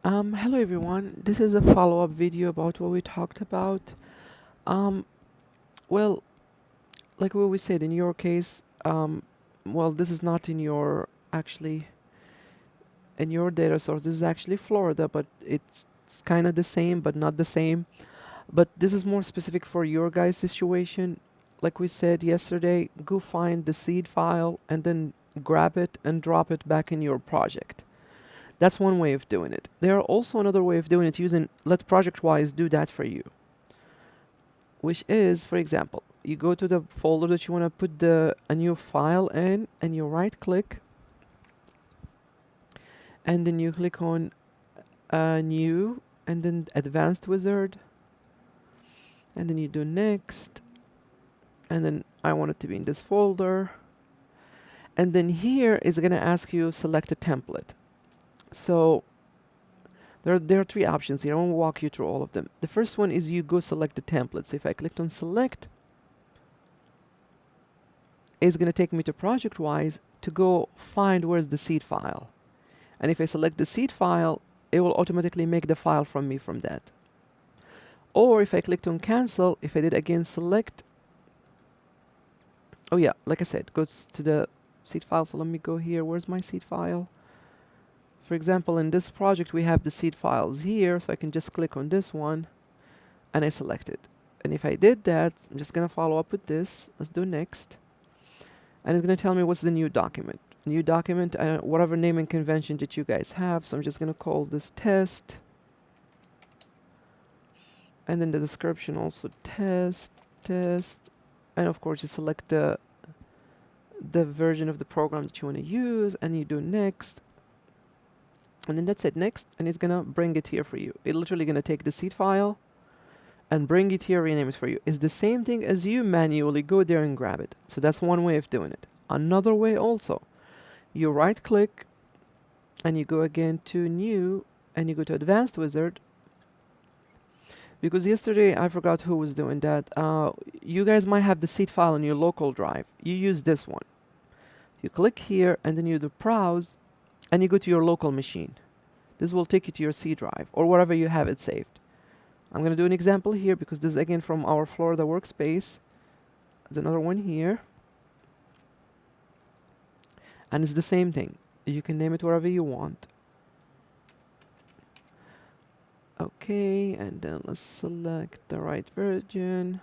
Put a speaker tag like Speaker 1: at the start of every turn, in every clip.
Speaker 1: Hello everyone. This is a follow-up video about what we talked about. Um, well, like what we said in your case, well, this is not in your actually in your data source. This is actually Florida, but it's kind of the same, but not the same. But this is more specific for your guys' situation. Like we said yesterday, go find the seed file and then grab it and drop it back in your project. That's one way of doing it. There are also another way of doing it using let ProjectWise do that for you, which is, for example, you go to the folder that you want to put a new file in, and you right click, and then you click on new, and then advanced wizard, and then you do next, and then I want it to be in this folder, and then here it's going to ask you select a template. So there are three options here. I won't walk you through all of them. The first one is you go select the template. So if I clicked on select, it's going to take me to ProjectWise to go find where's the seed file. And if I select the seed file, it will automatically make the file from me from that. Or if I clicked on cancel, if I did again select, oh yeah, like I said, goes to the seed file. So let me go here. Where's my seed file? For example, in this project, we have the seed files here, so I can just click on this one, and I select it. And if I did that, I'm just going to follow up with this. Let's do next. And it's going to tell me what's the new document. New document, whatever naming convention that you guys have. So I'm just going to call this test. And then the description also test. And of course, you select the version of the program that you want to use, and you do next. And then that's it, next, and it's gonna bring it here for you. It's literally gonna take the seed file and bring it here, rename it for you. It's the same thing as you manually go there and grab it. So that's one way of doing it. Another way also, you right click and you go again to new and you go to advanced wizard. Because yesterday I forgot who was doing that. You guys might have the seed file in your local drive. You use this one. You click here and then you do browse and you go to your local machine. This will take you to your C drive or wherever you have it saved. I'm going to do an example here because this is again from our Florida workspace. There's another one here. And it's the same thing. You can name it wherever you want. Okay, and then let's select the right version.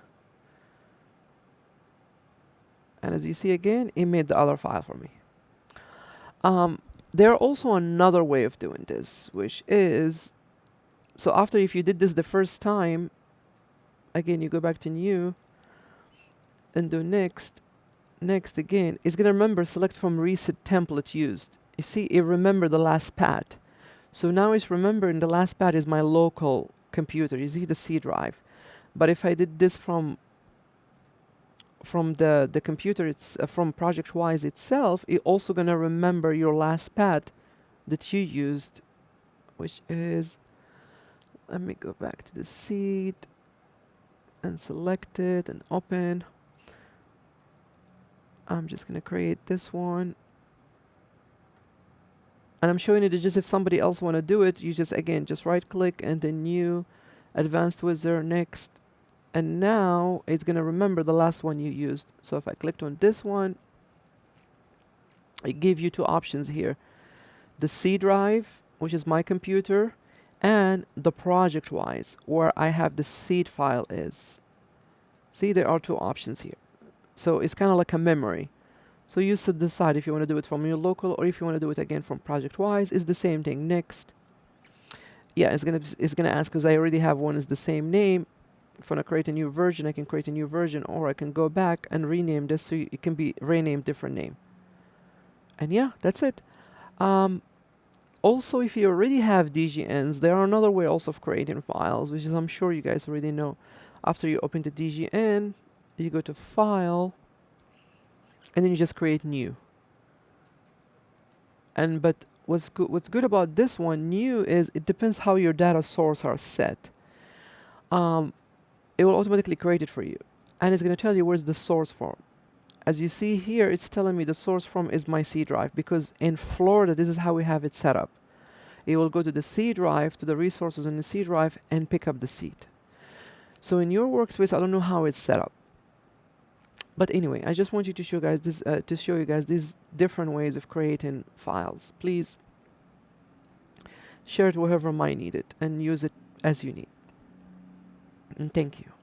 Speaker 1: And as you see again, it made the other file for me. There are also another way of doing this, which is, so after if you did this the first time, again, you go back to new and do next again, it's going to remember select from recent template used. You see, it remembered the last path. So now it's remembering the last path is my local computer. You see the C drive. But if I did this from the computer, it's from ProjectWise itself, it's also going to remember your last path that you used, which is, let me go back to the seed and select it and open. I'm just going to create this one. And I'm showing you that just if somebody else want to do it, you just, again, just right click and then new, advanced wizard, next. And now it's going to remember the last one you used. So if I clicked on this one, it gave you two options here. The C drive, which is my computer, and the ProjectWise, where I have the seed file is. See, there are two options here. So it's kind of like a memory. So you should decide if you want to do it from your local or if you want to do it again from ProjectWise. It's the same thing. Next. Yeah, it's gonna ask because I already have one is the same name. If I want to create a new version, I can create a new version, or I can go back and rename this so it can be renamed different name. And yeah, that's it. Also, if you already have DGNs, there are another way also of creating files, which is I'm sure you guys already know. After you open the DGN, you go to File, and then you just create new. But what's good about this one, new, is it depends how your data source are set. It will automatically create it for you, and it's going to tell you where's the source from. As you see here, it's telling me the source from is my C drive, because in Florida, this is how we have it set up. it will go to the C drive, to the resources in the C drive, and pick up the seed. So in your workspace, I don't know how it's set up. But anyway, I just want you to show guys this, to show you guys these different ways of creating files. Please share it wherever might need it and use it as you need. And thank you.